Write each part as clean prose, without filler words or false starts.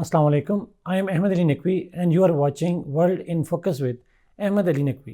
Assalamu alaikum. I am Ahmed Naqvi and you are watching World in Focus with Ahmed Naqvi.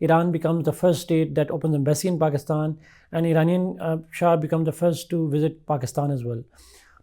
Iran becomes the first state that opens embassy in Pakistan, and Iranian Shah becomes the first to visit Pakistan as well.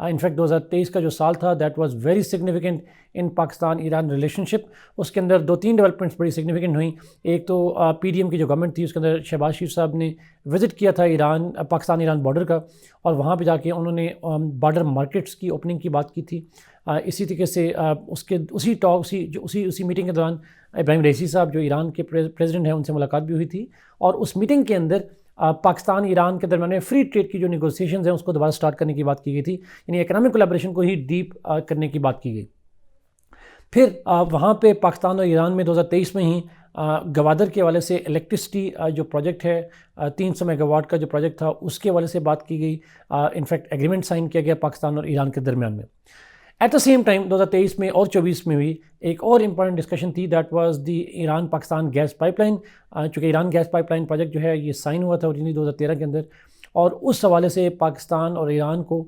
In fact 2023 کا جو سال تھا that was very significant in Pakistan Iran relationship. اس کے اندر 2-3 developments بڑی significant ہوئیں. ایک تو پی ڈی ایم کی جو گورنمنٹ تھی اس کے اندر شہباز شریف صاحب نے وزٹ کیا تھا پاکستان ایران بارڈر کا, اور وہاں پہ جا کے انہوں نے بارڈر مارکیٹس کی اوپننگ کی بات کی تھی. اسی طریقے سے اسی میٹنگ کے دوران ابراہیم رئیسی صاحب جو ایران کے پریزیڈنٹ ہیں ان سے ملاقات بھی ہوئی تھی, اور اس میٹنگ کے اندر پاکستان ایران کے درمیان فری ٹریڈ کی جو نیگوسیشنز ہیں اس کو دوبارہ سٹارٹ کرنے کی بات کی گئی تھی, یعنی اکنامک کولیبریشن کو ہی ڈیپ کرنے کی بات کی گئی. پھر وہاں پہ پاکستان اور ایران میں 2023 میں ہی گوادر کے حوالے سے الیکٹرسٹی جو پروجیکٹ ہے 300 میگا واٹ کا جو پروجیکٹ تھا اس کے حوالے سے بات کی گئی. انفیکٹ ایگریمنٹ سائن کیا گیا پاکستان اور ایران کے درمیان میں. ایٹ دا سیم ٹائم 2023 میں اور 24 میں بھی ایک اور امپورٹنٹ ڈسکشن تھی, that was the Iran Pakistan gas pipeline. چونکہ Iran gas pipeline project جو ہے یہ سائن ہوا تھا اوریجنلی 2013 کے اندر, اور اس حوالے سے پاکستان اور ایران کو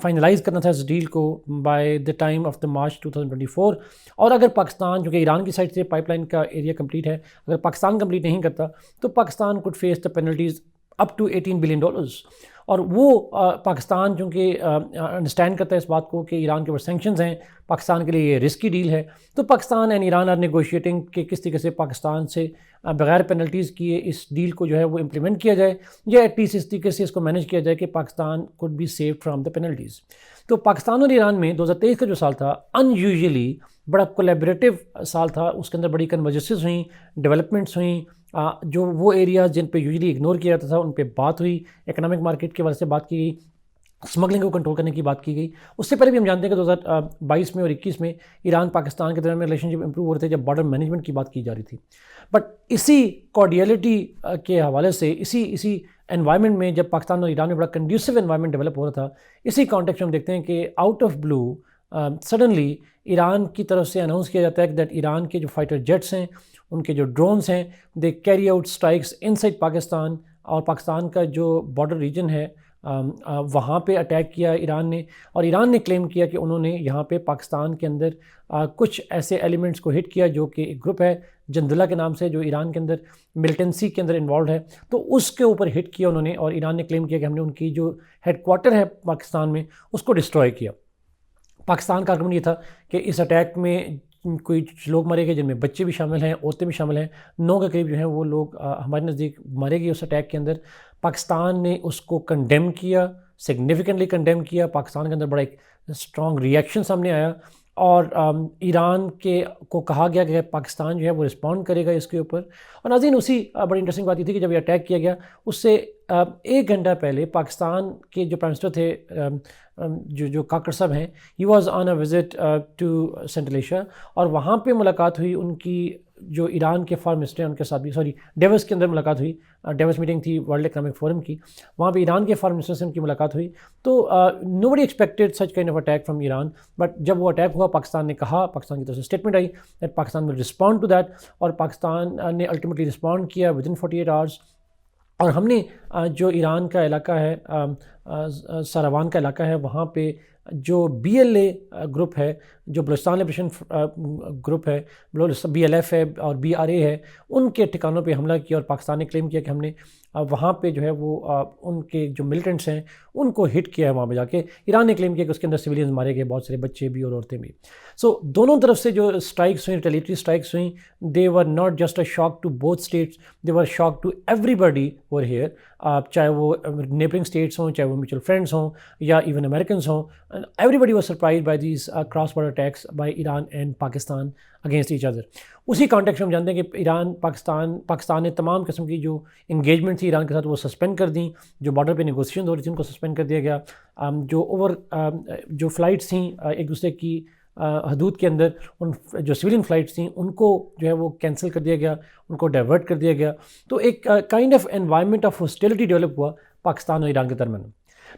فائنلائز کرنا تھا اس ڈیل کو by the time of the March 2024. اور اگر پاکستان جو کہ ایران کی سائڈ سے پائپ لائن کا ایریا کمپلیٹ ہے, اگر پاکستان کمپلیٹ نہیں کرتا تو Pakistan could face the penalties up to $18 billion. اور وہ پاکستان چونکہ انڈرسٹینڈ کرتا ہے اس بات کو کہ ایران کے اوپر سینکشنز ہیں, پاکستان کے لیے یہ رسکی ڈیل ہے, تو Pakistan and Iran are negotiating کہ کس طریقے سے پاکستان سے بغیر پینلٹیز کیے اس ڈیل کو جو ہے وہ امپلیمنٹ کیا جائے, یا ایٹ لیسٹ اس طریقے سے اس کو مینیج کیا جائے کہ Pakistan could be saved from the penalties. تو پاکستان اور ایران میں 2023 کا جو سال تھا ان یوزلی بڑا کولیبریٹو سال تھا. اس کے اندر بڑی کنورجنسز ہوئیں, ڈیولپمنٹس ہوئیں, جو وہ ایریاز جن پہ یوزلی اگنور کیا جاتا تھا ان پہ بات ہوئی. اکنامک مارکیٹ کے وجہ سے بات کی گئی, اسمگلنگ کو کنٹرول کرنے کی بات کی گئی. اس سے پہلے بھی ہم جانتے ہیں کہ 2022 میں اور 21 میں ایران پاکستان کے درمیان ریلیشن شپ امپروو ہو رہے تھے جب بارڈر مینجمنٹ کی بات کی جا رہی تھی. بٹ اسی کارڈیلٹی کے حوالے سے اسی انوائرمنٹ میں جب پاکستان اور ایران میں بڑا کنڈیوسو انوائرمنٹ ڈیولپ ہو رہا تھا, اسی کانٹیکسٹ میں ہم دیکھتے ہیں کہ out of blue suddenly Iran کی طرف سے اناؤنس کیا جاتا ہے دیٹ ایران کے جو فائٹر جیٹس ہیں, ان کے جو ڈرونز ہیں, they carry out strikes in side Pakistan, اور پاکستان کا جو بارڈر ریجن ہے وہاں پہ اٹیک کیا ایران نے. اور ایران نے کلیم کیا کہ انہوں نے یہاں پہ پاکستان کے اندر کچھ ایسے ایلیمنٹس کو ہٹ کیا جو کہ ایک گروپ ہے جندلہ کے نام سے جو ایران کے اندر ملیٹنسی کے اندر انوالوڈ ہے, تو اس کے اوپر ہٹ کیا انہوں نے. اور ایران نے کلیم کیا کہ ہم نے ان کی جو ہیڈ کوارٹر ہے پاکستان میں اس کو ڈسٹروائے کیا. پاکستان کا آرگومنٹ یہ تھا کہ اس اٹیک میں کوئی لوگ مرے گئے جن میں بچے بھی شامل ہیں, عورتیں بھی شامل ہیں, 9 کے قریب جو ہیں وہ لوگ ہمارے نزدیک مارے گئے اس اٹیک کے اندر. پاکستان نے اس کو کنڈیم کیا, سگنیفیکنٹلی کنڈیم کیا. پاکستان کے اندر بڑا ایک اسٹرانگ ریئیکشن سامنے آیا, اور ایران کو کہا گیا کہ پاکستان جو ہے وہ رسپونڈ کرے گا اس کے اوپر. اور ناظرین اسی بڑی انٹرسٹنگ بات یہ تھی کہ جب یہ اٹیک کیا گیا اس سے 1 گھنٹہ پہلے پاکستان کے جو پرائم منسٹر تھے جو کاکڑ صاحب ہیں, he was on a visit to Central Asia, اور وہاں پہ ملاقات ہوئی ان کی جو ایران کے فارم منسٹر ہیں ان کے ساتھ بھی, ڈیوس کے اندر ملاقات ہوئی. ڈیوس میٹنگ تھی ورلڈ اکنامک فورم کی, وہاں پہ ایران کے فارم منسٹر سے ان کی ملاقات ہوئی. تو nobody expected such kind of attack from Iran, but جب وہ اٹیک ہوا پاکستان نے کہا, پاکستان کی طرف سے اسٹیٹمنٹ آئی that Pakistan will respond to that, اور پاکستان نے الٹیمیٹلی رسپونڈ کیا ود ان 48 آورس. اور ہم نے جو ایران کا علاقہ ہے ساروان کا علاقہ ہے, وہاں پہ جو بی ایل اے گروپ ہے, جو بلوچستان لبریشن گروپ ہے, بی ایل ایف ہے اور بی آر اے ہے, ان کے ٹھکانوں پہ حملہ کیا. اور پاکستان نے کلیم کیا کہ ہم نے وہاں پہ جو ہے وہ ان کے جو ملیٹنٹس ہیں ان کو ہٹ کیا ہے وہاں پہ جا کے. ایران نے کلیم کیا کہ اس کے اندر سویلینز مارے گئے, بہت سارے بچے بھی اور عورتیں بھی. سو دونوں طرف سے جو اسٹرائکس ہوئیں, ریٹیلیٹری اسٹرائکس ہوئیں, they were not just a shock to both states, they were shock to everybody were here, چاہے وہ نیبرنگ اسٹیٹس ہوں, چاہے وہ میوچل فرینڈس ہوں, یا ایون امریکنس ہوں. Everybody was surprised by these cross border attacks by Iran and Pakistan against each other. اسی context میں ہم جانتے ہیں کہ ایران پاکستان نے تمام قسم کی جو انگیجمنٹ تھی ایران کے ساتھ وہ سسپینڈ کر دیں. جو بارڈر پہ نیگوسیشن ہو رہی تھی ان کو سسپینڈ کر دیا گیا. جو فلائٹس تھیں ایک دوسرے کی حدود کے اندر, ان جو سویلین فلائٹس تھیں ان کو جو ہے وہ کینسل کر دیا گیا, ان کو ڈائیورٹ کر دیا گیا. تو ایک kind of environment of hostility develop ہوا پاکستان اور ایران کے درمیان.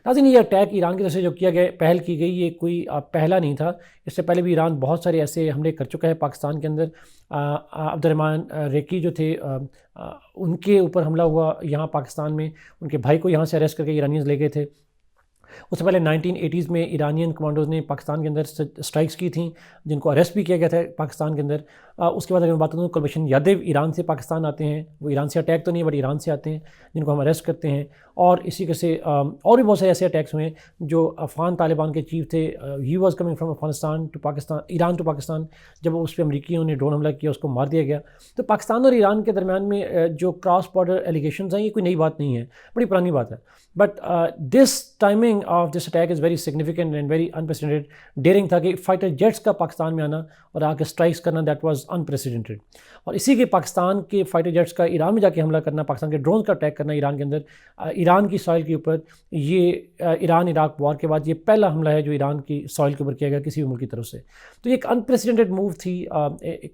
ناظرین یہ اٹیک ایران کی طرف سے جو کیا گیا, پہل کی گئی, یہ کوئی پہلا نہیں تھا. اس سے پہلے بھی ایران بہت سارے ایسے حملے کر چکا ہے پاکستان کے اندر. عبد الرحمن ریکی جو تھے ان کے اوپر حملہ ہوا یہاں پاکستان میں, ان کے بھائی کو یہاں سے اریسٹ کر کے ایرانیز لے گئے تھے. اس سے پہلے 1980s میں ایرانین کمانڈوز نے پاکستان کے اندر اسٹرائکس کی تھیں جن کو اریسٹ بھی کیا گیا تھا پاکستان کے اندر. اس کے بعد اگر میں بات کروں کلبھوشن یادو ایران سے پاکستان آتے ہیں, وہ ایران سے اٹیک تو نہیں بٹ ایران سے آتے ہیں, جن کو ہم اریسٹ کرتے ہیں. اور اسی کے سے اور بھی بہت سے ایسے اٹیکس ہوئے ہیں جو افغان طالبان کے چیف تھے, he was coming from Afghanistan to Pakistan, Iran to Pakistan. جب اس پہ امریکیوں نے ڈرون حملہ کیا اس کو مار دیا گیا. تو پاکستان اور ایران کے درمیان میں جو کراس بارڈر ایلیگیشنز ہیں یہ کوئی نئی بات نہیں ہے, بڑی پرانی بات ہے. But this timing of this attack is very significant and very unprecedented. Daring تھا کہ فائٹر جیٹس کا پاکستان میں آنا اور آ کے اسٹرائکس کرنا, دیٹ واز انپریسیڈنٹڈ. اور اسی کے پاکستان کے فائٹر جیٹس کا ایران میں جا کے حملہ کرنا, پاکستان کے ڈرونز کا اٹیک کرنا ایران کے اندر, ایران کی سوائل کے اوپر, یہ ایران عراق وار کے بعد یہ پہلا حملہ ہے جو ایران کی سوائل کے اوپر کیا گیا کسی بھی ملک کی طرف سے. تو یہ ایک انپریسیڈنٹڈ موو تھی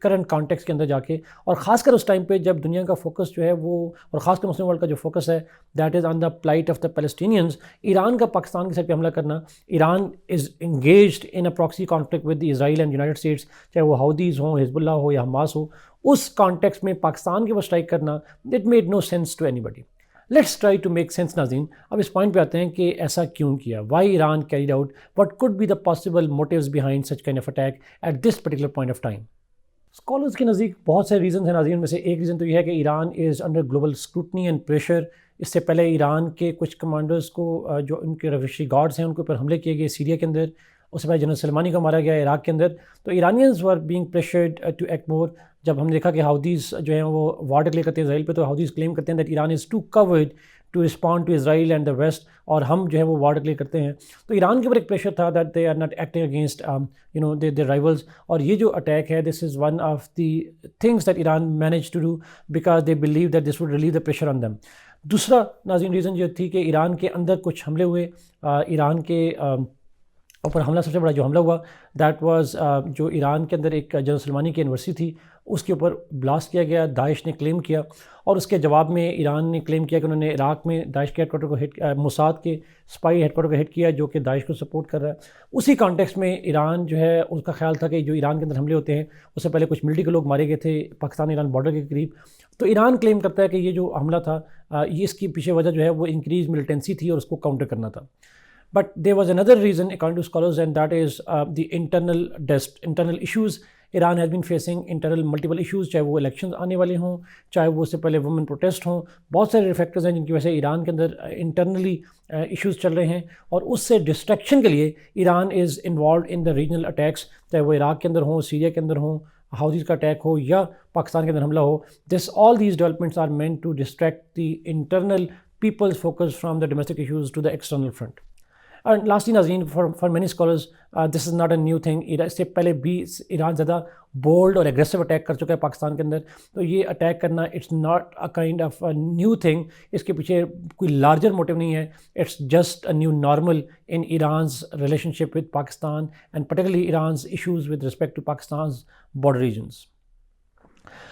کرنٹ کانٹیکس کے اندر جا کے, اور خاص کر اس ٹائم پہ جب دنیا کا فوکس جو ہے وہ, اور خاص کر مسلم ورلڈ کا جو فوکس ہے that is on the plight of the Palestinians. Iran کا پاکستان کے ساتھ پہ حملہ کرنا, Iran is engaged in a proxy conflict with Israel and United States, چاہے وہ ہاؤدیز ہوں, حزب اللہ ہو یا حماس ہو. اس کانٹیکس میں پاکستان کے اوپر اسٹرائک کرنا that made no sense to anybody. Let's try to make sense. ناظرین, اب اس پوائنٹ پہ آتے ہیں کہ ایسا کیوں کیا, why Iran carried out, what could be the possible motives behind such kind of attack at this particular point of time. Scholars کے نزدیک بہت سے ریزنز ہیں ناظرین, میں سے ایک ریزن تو یہ ہے کہ Iran is under global scrutiny and pressure. اس سے پہلے ایران کے کچھ کمانڈرز کو جو ان کے ریولیوشنری گارڈز ہیں ان کے اوپر حملے کیے گئے سیریا کے اندر, اس سے پہلے جنرل سلمانی کو مارا گیا عراق کے اندر. تو Iranians were being pressured to act more. جب ہم نے دیکھا کہ ہاؤدیز جو ہیں وہ وار ڈکلیئر کرتے ہیں اسرائیل پہ, تو ہاؤدیز کلیم کرتے ہیں that Iran is too cowed to respond to Israel and the West, اور ہم جو ہے وہ وار ڈکلیئر کرتے ہیں. تو ایران کے اوپر ایک پریشر تھا that they are not acting against their rivals. اور یہ جو اٹیک ہے this is one of the things that Iran manage to do because they believe that this would relieve the pressure on them. دوسرا ناظرین reason جو تھی کہ ایران کے اندر کچھ حملے ہوئے, ایران کے اوپر حملہ سب سے بڑا جو حملہ ہوا دیٹ واز جو ایران کے اندر ایک جنرل سلمانی کی یونیورسٹی تھی اس کے اوپر بلاسٹ کیا گیا. داعش نے کلیم کیا, اور اس کے جواب میں ایران نے کلیم کیا کہ انہوں نے عراق میں داعش کے ہیڈ کوارٹر کو ہٹ, موساد کے اسپائی ہیڈ کوارٹر کو ہٹ کیا جو کہ داعش کو سپورٹ کر رہا ہے. اسی کانٹیکس میں ایران جو ہے اس کا خیال تھا کہ جو ایران کے اندر حملے ہوتے ہیں اس سے پہلے کچھ ملٹری کے لوگ مارے گئے تھے پاکستان ایران بارڈر کے قریب. تو ایران کلیم کرتا ہے کہ یہ جو حملہ تھا یہ اس کی پیچھے وجہ جو ہے وہ انکریز ملیٹنسی تھی اور اس کو کاؤنٹر کرنا تھا. But there was another reason according to scholars, and that is the internal issues. Iran has been facing internal multiple issues, چاہے وہ elections آنے والے ہوں, چاہے وہ اس سے پہلے women protest ہوں. بہت سارے فیکٹرز ہیں جن کی وجہ سے ایران کے اندر انٹرنلی ایشوز چل رہے ہیں, اور اس سے ڈسٹریکشن کے لیے Iran is involved in the regional attacks, چاہے وہ عراق کے اندر ہوں, سیریا کے اندر ہوں, ہاؤدیز کا اٹیک ہو یا پاکستان کے اندر حملہ ہو. all these developments are meant to distract the internal people's focus from the domestic issues to the external front. And lastly ناظرین, for many scholars this is not a new thing. اس سے پہلے بھی ایران زیادہ bold اور aggressive attack کر چکا ہے پاکستان کے اندر, تو یہ اٹیک کرنا it's not a kind of new thing. اس کے پیچھے کوئی لارجر موٹیو نہیں ہے, it's just a new normal in Iran's relationship with Pakistan and particularly Iran's issues with respect to Pakistan's border regions.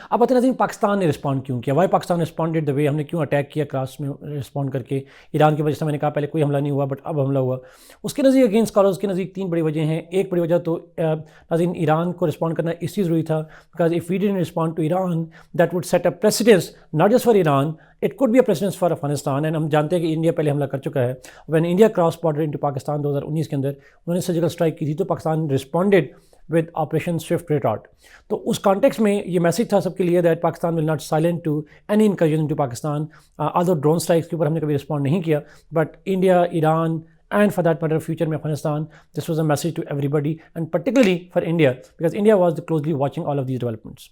اب آتے ناظرین پاکستان نے رسپونڈ کیوں کیا, why Pakistan responded the way, ہم نے کیوں اٹیک کیا کراس میں رسپونڈ کر کے. ایران کی وجہ سے میں نے کہا پہلے کوئی حملہ نہیں ہوا بٹ اب حملہ ہوا. اس کے نزدیک اگین اسکالرز کے نزدیک تین بڑی وجہ ہیں. ایک بڑی وجہ تو ناظرین ایران کو رسپونڈ کرنا اس لیے ضروری تھا because if we didn't respond to Iran that would set a precedence not just for Iran, it could be a precedence for Afghanistan. And ہم جانتے ہیں کہ انڈیا پہلے حملہ کر چکا ہے. When India cross border into Pakistan 2019 کے اندر انہوں نے سرجیکل اسٹرائک کی تھی, تو Pakistan responded with Operation Swift Retort. تو اس کانٹیکس میں یہ میسیج تھا سب کے لیے that Pakistan will not silent to any incursion to Pakistan. آدھو ڈرون اسٹرائکس کے اوپر ہم نے کبھی رسپونڈ نہیں کیا, but India, Iran and for that matter future میں Afghanistan, this was a message to everybody and particularly for India because India was closely watching all of these developments.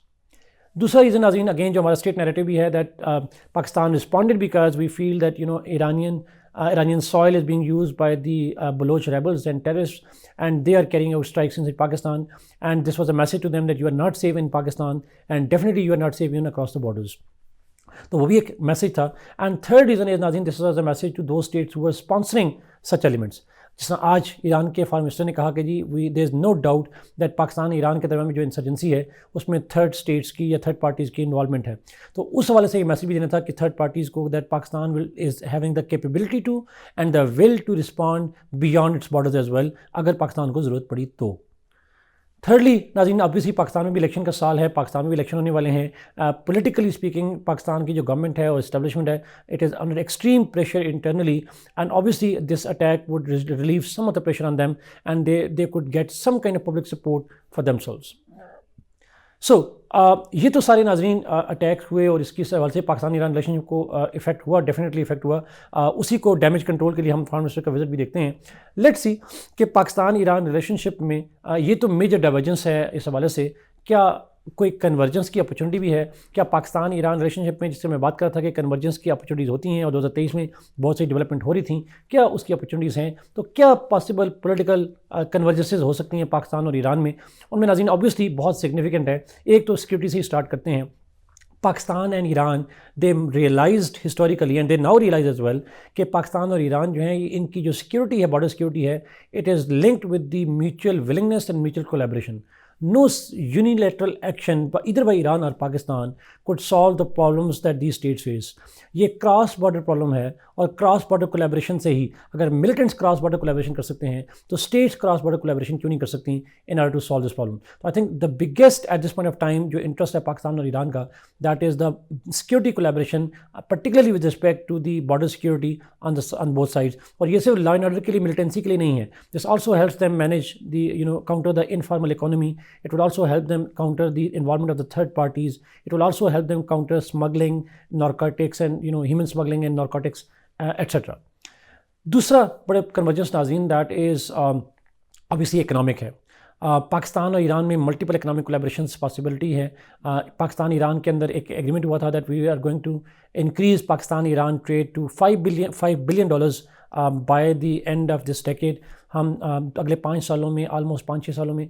دوسرا reason ناظرین اگین جو ہمارا state narrative بھی ہے that Pakistan responded because we feel that Iranian soil is being used by the Baluch rebels and terrorists, and they are carrying out strikes inside Pakistan, and this was a message to them that you are not safe in Pakistan and definitely you are not safe even across the borders. تو وہ بھی ایک message تھا. And third reason is ناظرین this was a message to those states who are sponsoring such elements. جس طرح آج ایران کے فارم منسٹر نے کہا کہ جی there is no doubt that Pakistan Iran کے درمیان میں جو انسرجنسی ہے اس میں تھرڈ اسٹیٹس کی یا تھرڈ پارٹیز کی انوالومنٹ ہے. تو اس حوالے سے یہ میسیج بھی دینا تھا کہ تھرڈ پارٹیز کو that Pakistan is having the capability to and the will to respond beyond its borders as well اگر پاکستان کو ضرورت پڑی تو. تھرڈلی ناظرین obviously پاکستان میں بھی الیکشن کا سال ہے, پاکستان میں بھی الیکشن ہونے والے ہیں. پولیٹیکلی اسپیکنگ پاکستان کی جو گورنمنٹ ہے اور اسٹیبلشمنٹ ہے it is under extreme pressure internally, and obviously this attack would relieve some of the pressure on them and they could get some kind of public support for themselves. So یہ تو سارے ناظرین attack ہوئے اور اس کی حوالے سے Pakistan Iran relation شپ کو افیکٹ ہوا، ڈیفینیٹلی افیکٹ ہوا. اسی کو ڈیمیج کنٹرول کے لیے ہم فارن منسٹر کا وزٹ بھی دیکھتے ہیں. لیٹس سی کہ پاکستان ایران ریلیشن شپ میں یہ تو میجر ڈائیورجنس ہے اس حوالے سے، کیا کوئی کنورجنس کی اپرچونٹی بھی ہے؟ کیا پاکستان ایران ریلیشن شپ میں، جس سے میں بات کر رہا تھا کہ کنورجنس کی اپرچونیٹیز ہوتی ہیں اور 2023 میں بہت سی ڈیولپمنٹ ہو رہی تھیں، کیا اس کی اپرچونیٹیز ہیں؟ تو کیا پاسبل پولیٹیکل کنورجنسز ہو سکتی ہیں پاکستان اور ایران میں؟ ان میں ناظرین آبویسلی بہت سگنیفیکنٹ ہے. ایک تو سیکورٹی سے ہی اسٹارٹ کرتے ہیں. Pakistan and Iran they realised historically and they now realise as well کہ پاکستان اور ایران جو ہیں ان کی جو سیکورٹی ہے، بارڈر سیکورٹی ہے، it is linked with the mutual willingness and mutual collaboration. No unilateral action either by Iran or Pakistan could solve the problems that these states face. یہ cross border problem ہے اور cross border collaboration سے ہی، اگر militants cross border collaboration کر سکتے ہیں تو status cross border collaboration کیوں نہیں کر سکتی in order to solve this problem? تو I think the biggest at this point of time جو انٹرسٹ ہے پاکستان اور ایران کا، that is the security collaboration, particularly with respect to the border security on both sides. اور یہ صرف law and order کے لیے، ملیٹنسی کے لیے نہیں ہے. This also helps them manage the counter the informal economy. It would also help them counter the involvement of the third parties. It will also help them counter smuggling, narcotics and human smuggling and narcotics, etc. دوسرا بڑے convergence ناظرین that is obviously economic ہے. پاکستان اور ایران میں multiple economic collaborations possibility ہے. Pakistan Iran کے اندر ایک agreement ہوا تھا that we are going to increase Pakistan Iran trade to $5 billion by the end of this decade. ہم اگلے 5 سالوں میں، آلموسٹ 5-6 سالوں میں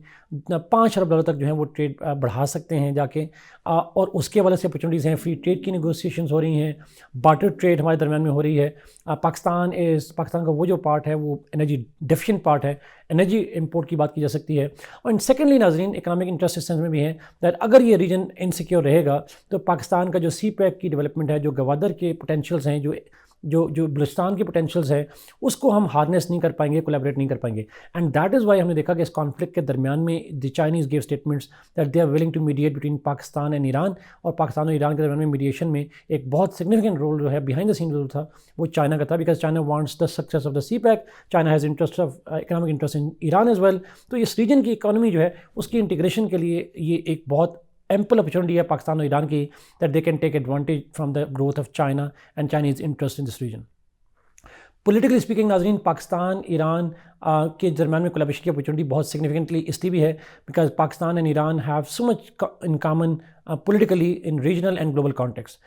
$5 ارب تک جو ہیں وہ ٹریڈ بڑھا سکتے ہیں جا کے. اور اس کے حوالے سے اپرچونیٹیز ہیں. فری ٹریڈ کی نیگوسیشنز ہو رہی ہیں، بارٹر ٹریڈ ہمارے درمیان میں ہو رہی ہے. پاکستان کا وہ جو پارٹ ہے وہ انرجی ڈیفیشینٹ پارٹ ہے، انرجی امپورٹ کی بات کی جا سکتی ہے. اور سیکنڈلی ناظرین اکنامک انٹرسٹ اس سینس میں بھی ہے دیٹ اگر یہ ریجن انسیکیور رہے گا تو پاکستان کا جو سی پیک کی ڈیولپمنٹ ہے، جو گوادر کے پوٹینشیلز ہیں، جو بلوچستان کے پوٹینشیلز ہیں، اس کو ہم ہارنیس نہیں کر پائیں گے، کولیبریٹ نہیں کر پائیں گے. اینڈ دیٹ از وائی ہم نے دیکھا کہ اس کانفلکٹ کے درمیان میں the Chinese gave statements that they are willing to mediate between Pakistan and Iran. اور پاکستان اور ایران کے درمیان میں میڈیشن میں ایک بہت سگنیفیکنٹ رول جو ہے بیہائنڈ دا سین رول تھا وہ چائنا کا تھا، because China wants the success of the CPEC. China has interest of economic interest in Iran as well. تو اس ریجن کی اکانومی جو ہے اس کی انٹیگریشن کے لیے یہ ایک بہت ایمپل اپرچونٹی ہے پاکستان اور ایران کی، that they can take advantage from the growth of China and Chinese interest in this region. Politically speaking ناظرین پاکستان ایران کے درمیان میں کولیبریشن کی اپرچونٹی بہت سگنیفیکنٹلی اس لیے بھی ہے because Pakistan and Iran have so much in common politically in regional and global context.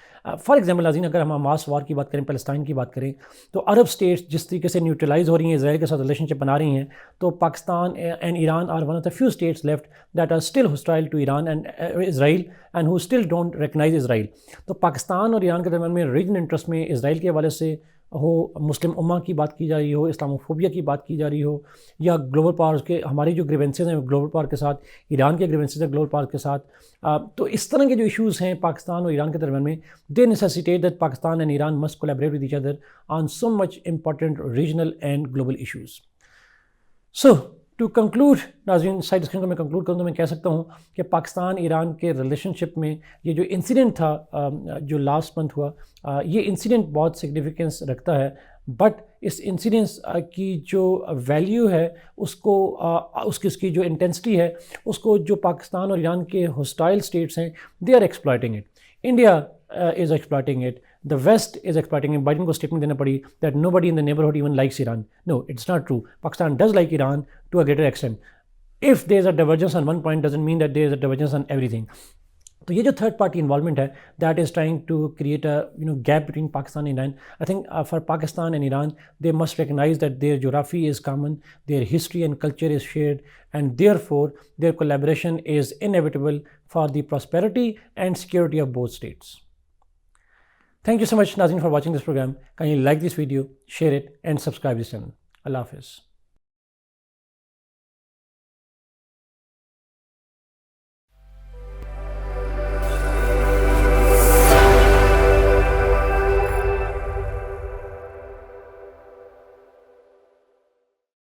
For example ناظرین اگر ہم حماس وار کی بات کریں، پیلسٹائن کی بات کریں، تو عرب اسٹیٹس جس طریقے سے نیوٹرلائز ہو رہی ہیں، اسرائیل کے ساتھ ریلیشن شپ بنا رہی ہیں، تو Pakistan and Iran are one of the few states left that are still hostile to Iran and Israel and who still don't recognize Israel. تو پاکستان اور ایران کے درمیان میں ریجنل انٹرسٹ میں اسرائیل کے حوالے سے ہو، مسلم امہ کی بات کی جا رہی ہو، اسلاموفوبیا کی بات کی جا رہی ہو، یا گلوبل پاورز کے ہماری جو گریونسز ہیں گلوبل پاور کے ساتھ، ایران کے گریونسز ہیں گلوبل پاور کے ساتھ، تو اس طرح کے جو ایشوز ہیں پاکستان اور ایران کے درمیان میں، they necessitate that Pakistan and Iran must collaborate with each other on so much important regional and global issues. So to conclude ناظرین، سائڈ اسکرین کو میں کنکلوڈ کروں تو میں کہہ سکتا ہوں کہ پاکستان ایران کے ریلیشن شپ میں یہ جو انسیڈنٹ تھا جو لاسٹ منتھ ہوا، یہ انسیڈنٹ بہت سگنیفیکنس رکھتا ہے. بٹ اس انسیڈنس کی جو ویلیو ہے اس کی جو انٹینسٹی ہے اس کو جو پاکستان اور ایران کے ہوسٹائل اسٹیٹس ہیں they are exploiting it. India is exploiting it. The West is exploiting it. Biden کو اسٹیٹمنٹ دینا پڑی that nobody in the neighborhood even likes Iran. No, it's not true. Pakistan does like Iran to a greater extent. If there is a divergence on one point doesn't mean that there is a divergence on everything. تو یہ جو third party involvement ہے that is trying to create a gap between Pakistan and Iran. I think for Pakistan and Iran they must recognize that their جغرافی is common, their history and culture is shared and therefore their collaboration is inevitable for the prosperity and security of both states. Thank you so much, Nazreen, for watching this program. Can you like this video, share it, and subscribe this channel? Allah Hafiz.